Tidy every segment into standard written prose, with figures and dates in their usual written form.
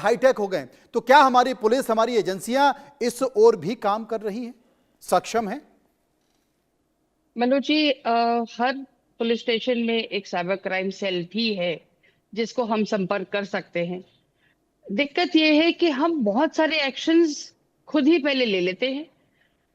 Hi tech हो गए, तो क्या हमारी पुलिस, हमारी एजेंसियां इस ओर भी काम कर रही हैं, सक्षम हैं? मनोज जी, हर पुलिस स्टेशन में एक साइबर क्राइम सेल भी है जिसको हम संपर्क कर सकते हैं। दिक्कत यह है कि हम बहुत सारे एक्शंस खुद ही पहले ले लेते हैं,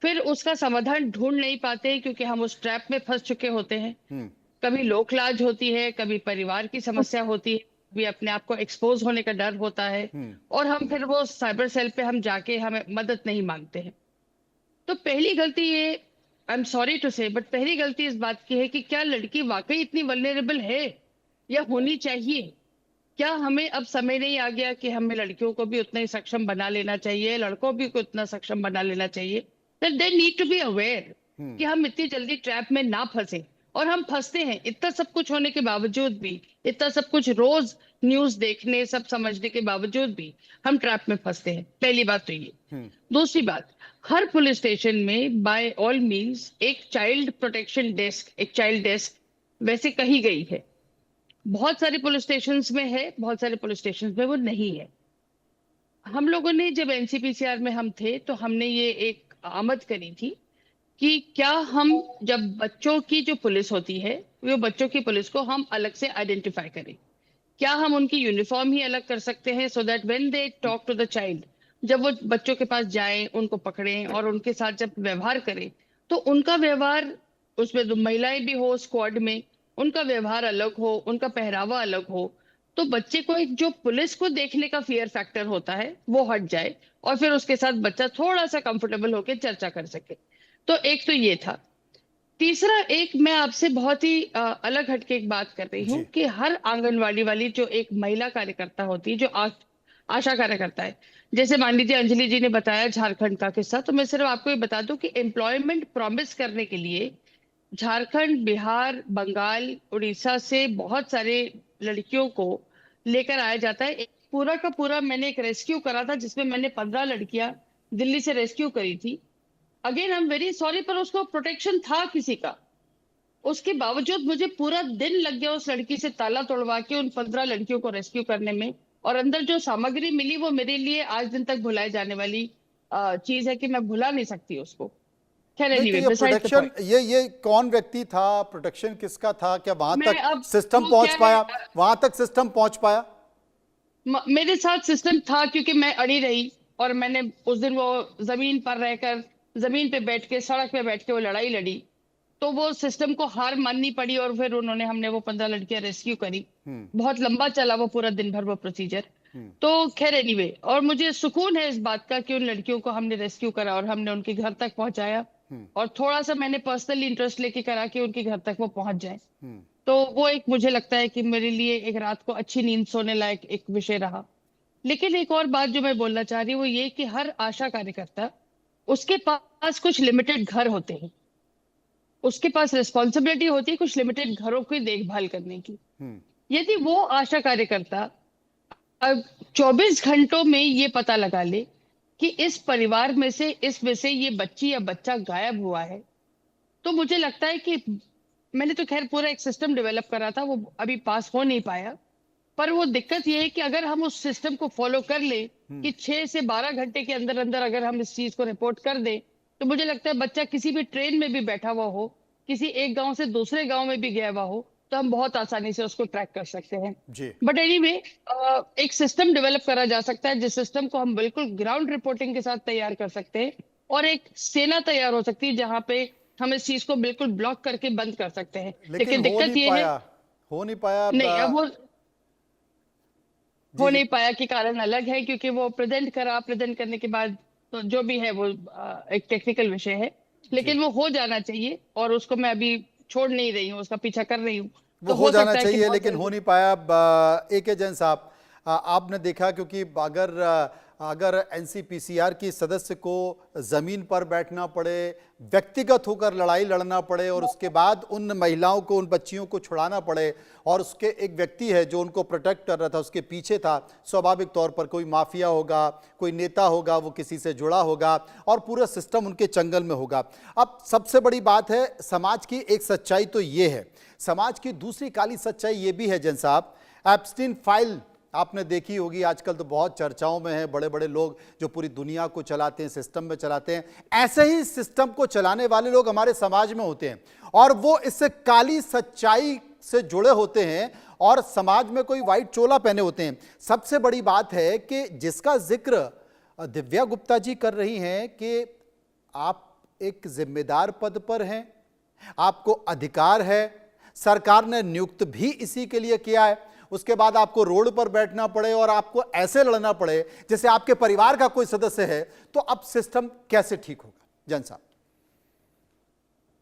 फिर उसका समाधान ढूंढ नहीं पाते क्योंकि हम उस ट्रैप में फंस चुके होते हैं। हम्म। कभी लोक लाज होती है, कभी परिवार की समस्या होती है, कभी अपने आप को एक्सपोज होने का डर होता है, हम्म। और हम फिर वो साइबर सेल पे हम जाके हमें मदद नहीं मांगते हैं। तो पहली गलती ये, आई एम सॉरी टू से, बट पहली गलती इस बात की है कि क्या लड़की वाकई इतनी वल्नरेबल है या होनी चाहिए? क्या हमें अब समय नहीं आ गया कि हमें लड़कियों को भी उतना ही सक्षम बना लेना चाहिए, लड़कों भी को उतना सक्षम बना लेना चाहिए? That they need to be aware hmm. कि हम इतनी जल्दी ट्रैप में ना फंसे। और हम फंसते हैं, इतना सब कुछ होने के बावजूद भी, इतना सब कुछ रोज न्यूज देखने सब समझने के बावजूद भी हम ट्रैप में फंसते हैं। पहली बात तो ये। हम्म। दूसरी बात, हर पुलिस स्टेशन में बाय ऑल मींस एक चाइल्ड प्रोटेक्शन डेस्क, एक चाइल्ड डेस्क वैसे कही गई है। बहुत सारे पुलिस स्टेशंस में है, बहुत सारे पुलिस स्टेशंस में वो नहीं है। हम लोगों ने जब एनसीपीसीआर में हम थे तो हमने ये एक आमद करी थी कि क्या हम, जब बच्चों की जो पुलिस होती है, वो बच्चों की पुलिस को हम अलग से आइडेंटिफाई करें। क्या हम उनकी यूनिफॉर्म ही अलग कर सकते हैं so that when they talk to the child, जब वो बच्चों के पास जाएं, उनको पकड़ें और उनके साथ जब व्यवहार करें, तो उनका व्यवहार, उसमें दो महिलाएं भी हो स्क्वाड में, उनका व्यवहार अलग हो, उनका पहरावा अलग हो, तो बच्चे को एक जो पुलिस को देखने का फियर फैक्टर होता है वो हट जाए, और फिर उसके साथ बच्चा थोड़ा सा कंफर्टेबल होकर चर्चा कर सके। तो एक तो ये था। तीसरा, एक मैं आपसे बहुत ही अलग हटके एक बात कर रही हूँ जी। कि हर आंगनवाड़ी वाली जो एक महिला कार्यकर्ता होती है, जो आशा कार्यकर्ता है, जैसे मान लीजिए अंजलि जी ने बताया झारखंड का किस्सा, तो मैं सिर्फ आपको ये बता दूं कि एम्प्लॉयमेंट प्रॉमिस करने के लिए झारखंड, बिहार, बंगाल, उड़ीसा से बहुत सारे लड़कियों को लेकर आया जाता है। एक पूरा का पूरा मैंने एक रेस्क्यू करा था जिसमें मैंने 15 लड़कियां दिल्ली से रेस्क्यू करी थी। Again I am very sorry, पर उसको प्रोटेक्शन था किसी का, उसके बावजूद मुझे पूरा दिन लग गया उस लड़की से ताला तोड़वा के उन 15 लड़कियों को रेस्क्यू करने में। और अंदर जो सामग्री मिली वो मेरे लिए आज दिन तक भुलाए जाने वाली चीज है कि मैं भुला नहीं सकती उसको। खैर, नहीं तो एनीवे, ये बिसाइड द प्रोटेक्शन, पॉइंट। ये कौन व्यक्ति था, प्रोटेक्शन किसका था, क्या वहां मैं तक अब, सिस्टम वो पहुंच क्या है, पाया, वहां तक सिस्टम पहुंच पाया? मेरे साथ सिस्टम था क्योंकि मैं अड़ी रही, और मैंने उस दिन वो जमीन पर रहकर, जमीन पे बैठ के, सड़क पे बैठ के वो लड़ाई लड़ी, तो वो सिस्टम को हार माननी पड़ी, और फिर उन्होंने, हमने वो 15 लड़कियां रेस्क्यू करी। हम्म। बहुत लंबा चला वो पूरा दिन भर वो प्रोसीजर। हम्म। तो खैर एनीवे, और मुझे सुकून है इस बात का कि उन लड़कियों को हमने रेस्क्यू करा और हमने उनके घर तक पहुंचाया, हम्म। और थोड़ा सा मैंने पर्सनली इंटरेस्ट लेके करा कि उनके घर तक वो पहुंच जाए। हम्म। तो वो एक, मुझे लगता है कि मेरे लिए एक रात को अच्छी नींद सोने लायक एक विषय रहा। लेकिन एक और बात जो मैं बोलना चाह रही हूँ वो ये कि हर आशा कार्यकर्ता, उसके पास कुछ लिमिटेड घर होते हैं, उसके पास रिस्पॉन्सिबिलिटी होती है कुछ लिमिटेड घरों की देखभाल करने की। हम्म। यदि वो आशा कार्यकर्ता अब 24 घंटों में ये पता लगा ले कि इस परिवार में से, इसमें से ये बच्ची या बच्चा गायब हुआ है, तो मुझे लगता है कि, मैंने तो खैर पूरा एक सिस्टम डेवलप करा था, वो अभी पास हो नहीं पाया, पर वो दिक्कत ये है कि अगर हम उस सिस्टम को फॉलो कर ले हम्म। कि 6 से 12 घंटे के अंदर अंदर अगर हम इस चीज को रिपोर्ट कर दें, तो मुझे लगता है बच्चा किसी भी ट्रेन में भी बैठा हुआ हो, किसी एक गांव से दूसरे गांव में भी गया हुआ हो, तो हम बहुत आसानी से उसको ट्रैक कर सकते हैं। जी। बट एनीवे, एक सिस्टम डेवलप करा जा सकता है जिस सिस्टम को हम बिल्कुल ग्राउंड रिपोर्टिंग के साथ तैयार कर सकते हैं, और एक सेना तैयार हो सकती है जहां पे हम इस चीज को बिल्कुल ब्लॉक करके बंद कर सकते हैं। लेकिन लेकिन हो नहीं दिक्कत ये है, पाया, हो नहीं पाया। नहीं, अब वो जी हो जी। नहीं पाया कि कारण अलग है, क्योंकि वो प्रेजेंट करा, प्रेजेंट करने के बाद तो जो भी है वो एक टेक्निकल विषय है, जी, लेकिन वो हो जाना चाहिए, और उसको मैं अभी छोड़ नहीं रही हूँ, उसका पीछा कर रही हूँ। वो तो हो हो जाना सकता है कि चाहिए बहुत लेकिन हो जल्दी। नहीं पाया। AK जैन साहब, आपने देखा, क्योंकि अगर अगर एनसीपीसीआर की सदस्य को जमीन पर बैठना पड़े, व्यक्तिगत होकर लड़ाई लड़ना पड़े, और उसके बाद उन महिलाओं को, उन बच्चियों को छुड़ाना पड़े, और उसके एक व्यक्ति है जो उनको प्रोटेक्ट कर रहा था, उसके पीछे था, स्वाभाविक तौर पर कोई माफिया होगा, कोई नेता होगा, वो किसी से जुड़ा होगा, और पूरा सिस्टम उनके चंगल में होगा। अब सबसे बड़ी बात है, समाज की एक सच्चाई तो ये है, समाज की दूसरी काली सच्चाई ये भी है जैन साहब, एप्स्टीन फाइल आपने देखी होगी, आजकल तो बहुत चर्चाओं में है, बड़े बड़े लोग जो पूरी दुनिया को चलाते हैं, सिस्टम में चलाते हैं, ऐसे ही सिस्टम को चलाने वाले लोग हमारे समाज में होते हैं और वो इससे काली सच्चाई से जुड़े होते हैं और समाज में कोई व्हाइट चोला पहने होते हैं। सबसे बड़ी बात है कि जिसका जिक्र दिव्या गुप्ता जी कर रही हैं कि आप एक जिम्मेदार पद पर हैं, आपको अधिकार है, सरकार ने नियुक्त भी इसी के लिए किया है, उसके बाद आपको रोड पर बैठना पड़े और आपको ऐसे लड़ना पड़े जैसे आपके परिवार का कोई सदस्य है, तो अब सिस्टम कैसे ठीक होगा? जैन साहब।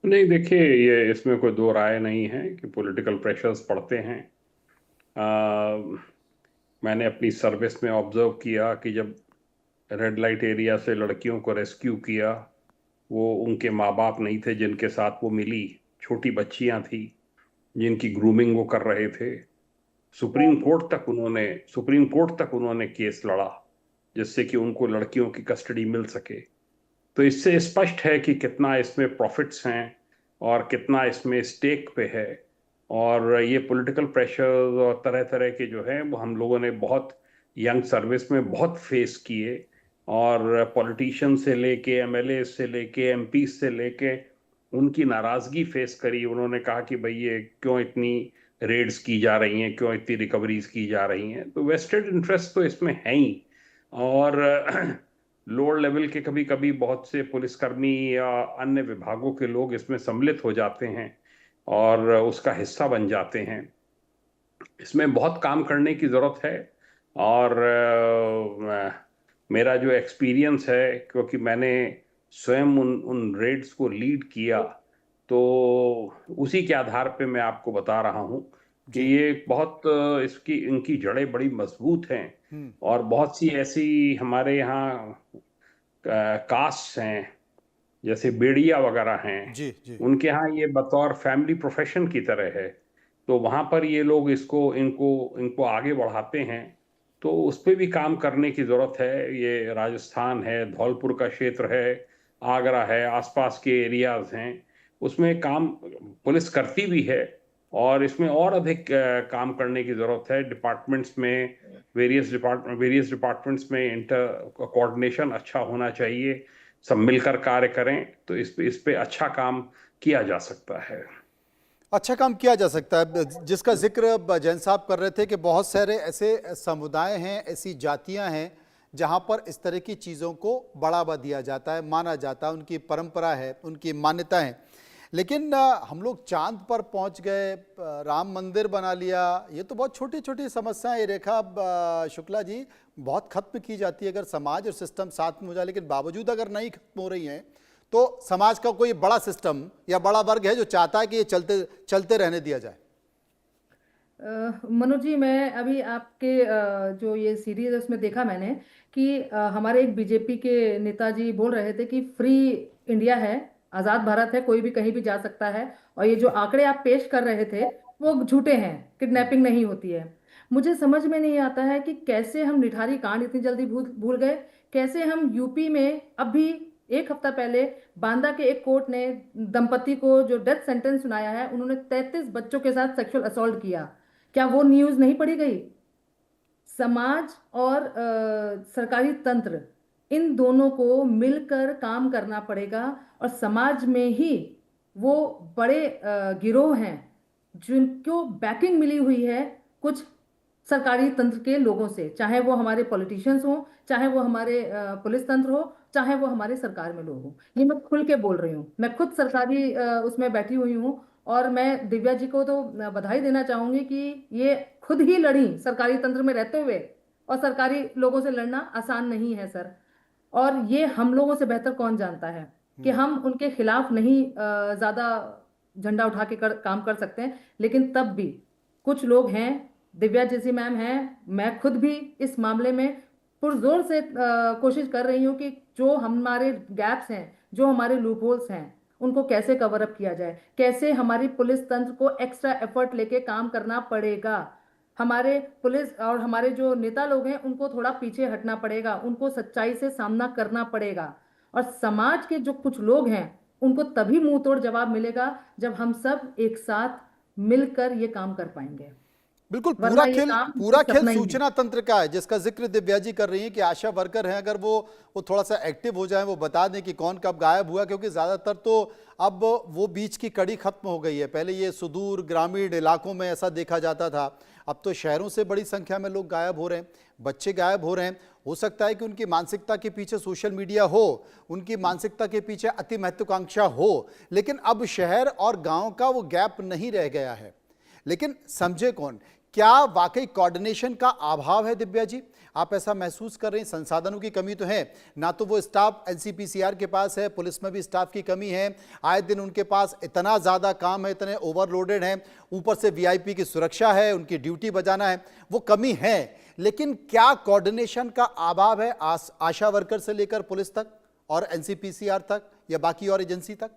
नहीं, देखिए, ये इसमें कोई दो राय नहीं है कि पॉलिटिकल प्रेशर्स पड़ते हैं। मैंने अपनी सर्विस में ऑब्जर्व किया कि जब रेड लाइट एरिया से लड़कियों को रेस्क्यू किया, वो उनके माँ बाप नहीं थे जिनके साथ वो मिली, छोटी बच्चियां थी जिनकी ग्रूमिंग वो कर रहे थे। सुप्रीम कोर्ट तक उन्होंने केस लड़ा जिससे कि उनको लड़कियों की कस्टडी मिल सके। तो इससे स्पष्ट है कि कितना इसमें प्रॉफिट्स हैं और कितना इसमें स्टेक पे है। और ये पॉलिटिकल प्रेशर और तरह तरह के जो हैं वो हम लोगों ने बहुत यंग सर्विस में बहुत फेस किए, और पॉलिटिशियन से लेके एमएलए से लेके एमपी से लेके उनकी नाराजगी फेस करी। उन्होंने कहा कि भाई ये क्यों इतनी रेड्स की जा रही हैं, क्यों इतनी रिकवरीज की जा रही हैं। तो वेस्टेड इंटरेस्ट तो इसमें है ही, और लोअर लेवल के कभी कभी बहुत से पुलिसकर्मी या अन्य विभागों के लोग इसमें सम्मिलित हो जाते हैं और उसका हिस्सा बन जाते हैं। इसमें बहुत काम करने की ज़रूरत है। और मेरा जो एक्सपीरियंस है, क्योंकि मैंने स्वयं उन रेड्स को लीड किया, तो उसी के आधार पे मैं आपको बता रहा हूँ कि ये बहुत इसकी इनकी जड़ें बड़ी मजबूत हैं। और बहुत सी ऐसी हमारे यहाँ कास्ट हैं, जैसे बेड़िया वगैरह हैं, जी जी। उनके यहाँ ये बतौर फैमिली प्रोफेशन की तरह है। तो वहाँ पर ये लोग इनको आगे बढ़ाते हैं। तो उस पर भी काम करने की ज़रूरत है। ये राजस्थान है, धौलपुर का क्षेत्र है, आगरा है, आसपास के एरियाज हैं, उसमें काम पुलिस करती भी है। और इसमें और अधिक काम करने की ज़रूरत है। डिपार्टमेंट्स में, वेरियस डिपार्टमेंट्स में इंटर कोऑर्डिनेशन अच्छा होना चाहिए, सब मिलकर कार्य करें तो इस पे अच्छा काम किया जा सकता है। अच्छा काम किया जा सकता है। जिसका जिक्र जैन साहब कर रहे थे कि बहुत सारे ऐसे समुदाय हैं, ऐसी जातियां हैं जहां पर इस तरह की चीज़ों को बढ़ावा दिया जाता है, माना जाता है, उनकी परंपरा है, उनकी मान्यता है। लेकिन हम लोग चांद पर पहुंच गए, राम मंदिर बना लिया, ये तो बहुत छोटी छोटी समस्याएं रेखा शुक्ला जी बहुत खत्म की जाती है अगर समाज और सिस्टम साथ में हो जाए। लेकिन बावजूद अगर नहीं खत्म हो रही हैं तो समाज का कोई बड़ा सिस्टम या बड़ा वर्ग है जो चाहता है कि ये चलते चलते रहने दिया जाए। मनोज जी, मैं अभी आपके जो ये सीरीज है उसमें देखा मैंने कि हमारे एक बीजेपी के नेताजी बोल रहे थे कि फ्री इंडिया है, आज़ाद भारत है, कोई भी कहीं भी जा सकता है। और ये जो आंकड़े आप पेश कर रहे थे वो झूठे हैं, किडनैपिंग नहीं होती है। मुझे समझ में नहीं आता है कि कैसे हम निठारी कांड इतनी जल्दी भूल भूल गए। कैसे हम यूपी में अभी एक हफ्ता पहले बांदा के एक कोर्ट ने दंपति को जो डेथ सेंटेंस सुनाया है, उन्होंने 33 बच्चों के साथ सेक्सुअल असॉल्ट किया, क्या वो न्यूज़ नहीं पढ़ी गई? समाज और सरकारी तंत्र, इन दोनों को मिलकर काम करना पड़ेगा। और समाज में ही वो बड़े गिरोह हैं जिनको बैकिंग मिली हुई है कुछ सरकारी तंत्र के लोगों से, चाहे वो हमारे पॉलिटिशियंस हों, चाहे वो हमारे पुलिस तंत्र हो, चाहे वो हमारे सरकार में लोग हों। ये मैं खुल के बोल रही हूँ, मैं खुद सरकारी उसमें बैठी हुई हूँ। और मैं दिव्या जी को तो बधाई देना चाहूंगी कि ये खुद ही लड़ी सरकारी तंत्र में रहते हुए, और सरकारी लोगों से लड़ना आसान नहीं है सर। और ये हम लोगों से बेहतर कौन जानता है कि हम उनके खिलाफ नहीं ज्यादा झंडा उठा के काम कर सकते हैं। लेकिन तब भी कुछ लोग हैं, दिव्या जैसी मैम हैं, मैं खुद भी इस मामले में पुरजोर से कोशिश कर रही हूँ कि जो हमारे गैप्स हैं, जो हमारे लूपहोल्स हैं, उनको कैसे कवर अप किया जाए, कैसे हमारी पुलिस तंत्र को एक्स्ट्रा एफर्ट लेके काम करना पड़ेगा। हमारे पुलिस और हमारे जो नेता लोग हैं उनको थोड़ा पीछे हटना पड़ेगा, उनको सच्चाई से सामना करना पड़ेगा। और समाज के जो कुछ लोग हैं उनको तभी मुंह तोड़ जवाब मिलेगा जब हम सब एक साथ मिलकर ये काम कर पाएंगे। बिल्कुल वरना ये काम पूरा कोई खेल सपना ही है। सूचना तंत्र का है, जिसका जिक्र दिव्या जी कर रही हैं कि आशा वर्कर हैं, अगर वो थोड़ा सा एक्टिव हो जाए, वो बता दें कि कौन कब गायब हुआ, क्योंकि ज्यादातर तो अब वो बीच की कड़ी खत्म हो गई है। पहले ये सुदूर ग्रामीण इलाकों में ऐसा देखा जाता था, अब तो शहरों से बड़ी संख्या में लोग गायब हो रहे हैं, बच्चे गायब हो रहे हैं। हो सकता है कि उनकी मानसिकता के पीछे सोशल मीडिया हो, उनकी मानसिकता के पीछे अति महत्वाकांक्षा हो, लेकिन अब शहर और गांव का वो गैप नहीं रह गया है। लेकिन समझे कौन? क्या वाकई कोऑर्डिनेशन का अभाव है दिव्या जी? आप ऐसा महसूस कर रहे हैं? संसाधनों की कमी तो है ना, तो वो स्टाफ एनसीपीसीआर के पास है, पुलिस में भी स्टाफ की कमी है, आए दिन उनके पास इतना ज़्यादा काम है, इतने ओवरलोडेड हैं, ऊपर से वीआईपी की सुरक्षा है, उनकी ड्यूटी बजाना है, वो कमी है। लेकिन क्या कोऑर्डिनेशन का अभाव है आशा वर्कर से लेकर पुलिस तक और एनसीपीसीआर तक या बाकी और एजेंसी तक?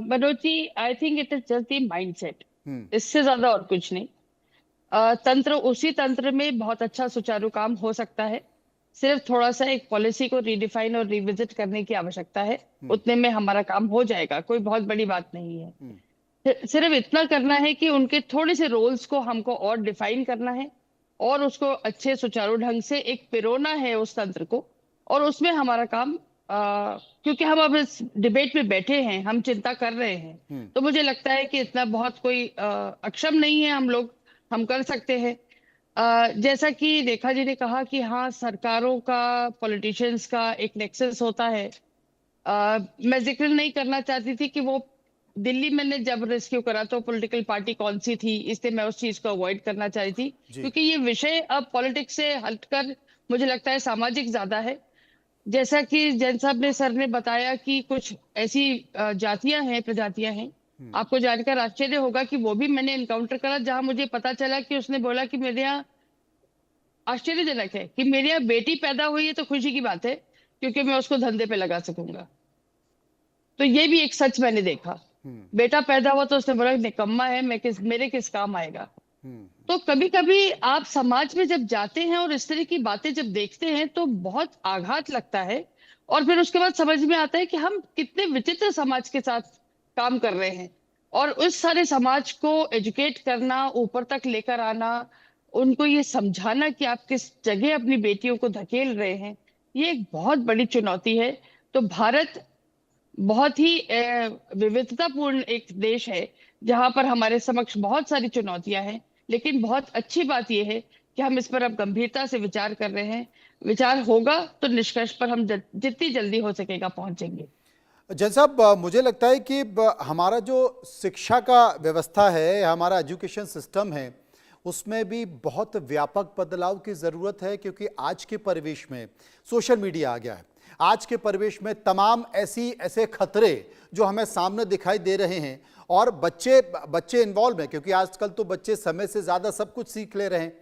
Manoj ji, I think it is just the mindset, इससे ज्यादा और कुछ नहीं। उसी तंत्र में बहुत अच्छा सुचारू काम हो सकता है, सिर्फ थोड़ा सा एक पॉलिसी को रीडिफाइन और रिविजिट करने की आवश्यकता है, उतने में हमारा काम हो जाएगा, कोई बहुत बड़ी बात नहीं है। सिर्फ इतना करना है कि उनके थोड़े से रोल्स को हमको और डिफाइन करना है और उसको अच्छे सुचारू ढंग से एक पिरोना है उस तंत्र को, और उसमें हमारा काम क्योंकि हम अब इस डिबेट में बैठे हैं, हम चिंता कर रहे हैं, तो मुझे लगता है कि इतना बहुत कोई अक्षम नहीं है हम लोग, हम कर सकते हैं। जैसा कि रेखा जी ने कहा कि हाँ, सरकारों का, पॉलिटिशियंस का एक नेक्सस होता है। मैं जिक्र नहीं करना चाहती थी कि वो दिल्ली मैंने जब रेस्क्यू करा तो पॉलिटिकल पार्टी कौन सी थी, इसलिए मैं उस चीज को अवॉइड करना चाह रही थी, जी। क्योंकि ये विषय अब पॉलिटिक्स से हटकर मुझे लगता है सामाजिक ज्यादा है। जैसा कि जैन साहब ने, सर ने बताया कि कुछ ऐसी जातियां हैं, प्रजातियां हैं, आपको जानकर आश्चर्य होगा कि वो भी मैंने एनकाउंटर करा, जहां मुझे पता चला कि उसने बोला कि मेरे यहाँ, आश्चर्यजनक है कि मेरे यहाँ बेटी पैदा हुई है तो खुशी की बात है, क्योंकि मैं उसको धंधे पे लगा सकूंगा। तो ये भी एक सच मैंने देखा। बेटा पैदा हुआ तो उसने बोला निकम्मा है, मेरे किस काम आएगा। तो कभी कभी आप समाज में जब जाते हैं और इस तरह की बातें जब देखते हैं तो बहुत आघात लगता है, और फिर उसके बाद समझ में आता है कि हम कितने विचित्र समाज के साथ काम कर रहे हैं, और उस सारे समाज को एजुकेट करना, ऊपर तक लेकर आना, उनको ये समझाना कि आप किस जगह अपनी बेटियों को धकेल रहे हैं, ये एक बहुत बड़ी चुनौती है। तो भारत बहुत ही विविधतापूर्ण एक देश है, जहां पर हमारे समक्ष बहुत सारी चुनौतियां हैं, लेकिन बहुत अच्छी बात यह है कि हम इस पर अब गंभीरता से विचार कर रहे हैं। विचार होगा तो निष्कर्ष पर हम जितनी जल्दी हो सकेगा पहुंचेंगे। जैन साहब, मुझे लगता है कि हमारा जो शिक्षा का व्यवस्था है, हमारा एजुकेशन सिस्टम है, उसमें भी बहुत व्यापक बदलाव की ज़रूरत है, क्योंकि आज के परिवेश में सोशल मीडिया आ गया है। आज के परिवेश में तमाम ऐसे खतरे जो हमें सामने दिखाई दे रहे हैं, और बच्चे इन्वॉल्व हैं, क्योंकि आजकल तो बच्चे समय से ज़्यादा सब कुछ सीख ले रहे हैं,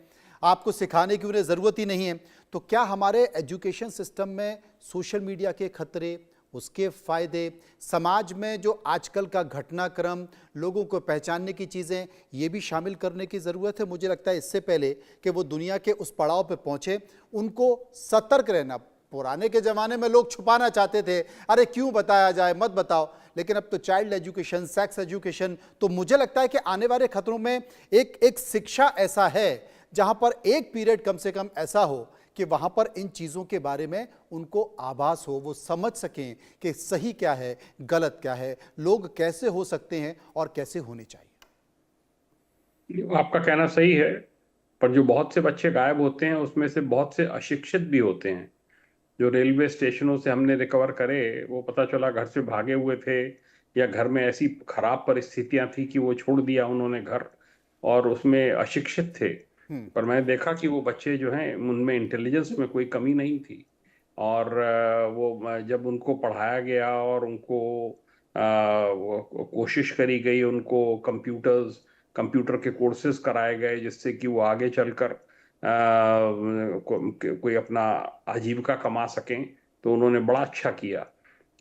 आपको सिखाने की उन्हें ज़रूरत ही नहीं है। तो क्या हमारे एजुकेशन सिस्टम में सोशल मीडिया के खतरे, उसके फायदे, समाज में जो आजकल का घटनाक्रम, लोगों को पहचानने की चीज़ें, ये भी शामिल करने की ज़रूरत है? मुझे लगता है इससे पहले कि वो दुनिया के उस पड़ाव पे पहुँचे, उनको सतर्क रहना। पुराने के ज़माने में लोग छुपाना चाहते थे, अरे क्यों बताया जाए, मत बताओ, लेकिन अब तो चाइल्ड एजुकेशन, सेक्स एजुकेशन, तो मुझे लगता है कि आने वाले खतरों में एक शिक्षा ऐसा है जहाँ पर एक पीरियड कम से कम ऐसा हो कि वहाँ पर इन चीज़ों के बारे में उनको आभास हो, वो समझ सकें कि सही क्या है, गलत क्या है, लोग कैसे हो सकते हैं और कैसे होने चाहिए। आपका कहना सही है, पर जो बहुत से बच्चे गायब होते हैं उसमें से बहुत से अशिक्षित भी होते हैं। जो रेलवे स्टेशनों से हमने रिकवर करे, वो पता चला घर से भागे हुए थे, या घर में ऐसी खराब परिस्थितियां थी कि वो छोड़ दिया उन्होंने घर, और उसमें अशिक्षित थे। पर मैंने देखा कि वो बच्चे जो हैं, उनमें इंटेलिजेंस में कोई कमी नहीं थी, और वो जब उनको पढ़ाया गया और उनको कोशिश करी गई, उनको कंप्यूटर के कोर्सेज कराए गए, जिससे कि वो आगे चलकर कोई अपना आजीविका कमा सकें, तो उन्होंने बड़ा अच्छा किया।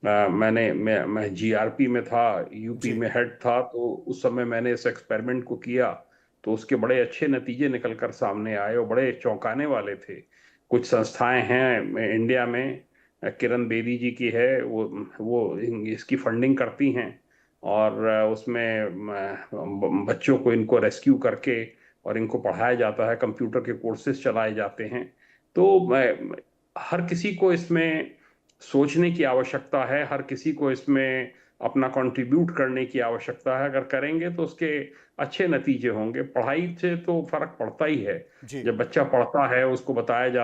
मैं जीआरपी में था, यूपी में हेड था, तो उस समय मैंने इस एक्सपेरिमेंट को किया, तो उसके बड़े अच्छे नतीजे निकलकर सामने आए और बड़े चौंकाने वाले थे। कुछ संस्थाएं हैं इंडिया में, किरण बेदी जी की है, वो इसकी फंडिंग करती हैं, और उसमें बच्चों को इनको रेस्क्यू करके और इनको पढ़ाया जाता है, कंप्यूटर के कोर्सेज चलाए जाते हैं। तो हर किसी को इसमें सोचने की आवश्यकता है, हर किसी को इसमें अपना कंट्रीब्यूट करने की आवश्यकता है। अगर करेंगे तो उसके अच्छे नतीजे होंगे। पढ़ाई से तो फर्क पड़ता ही है। जी। जब बच्चा पढ़ता है, उसको बताया जाता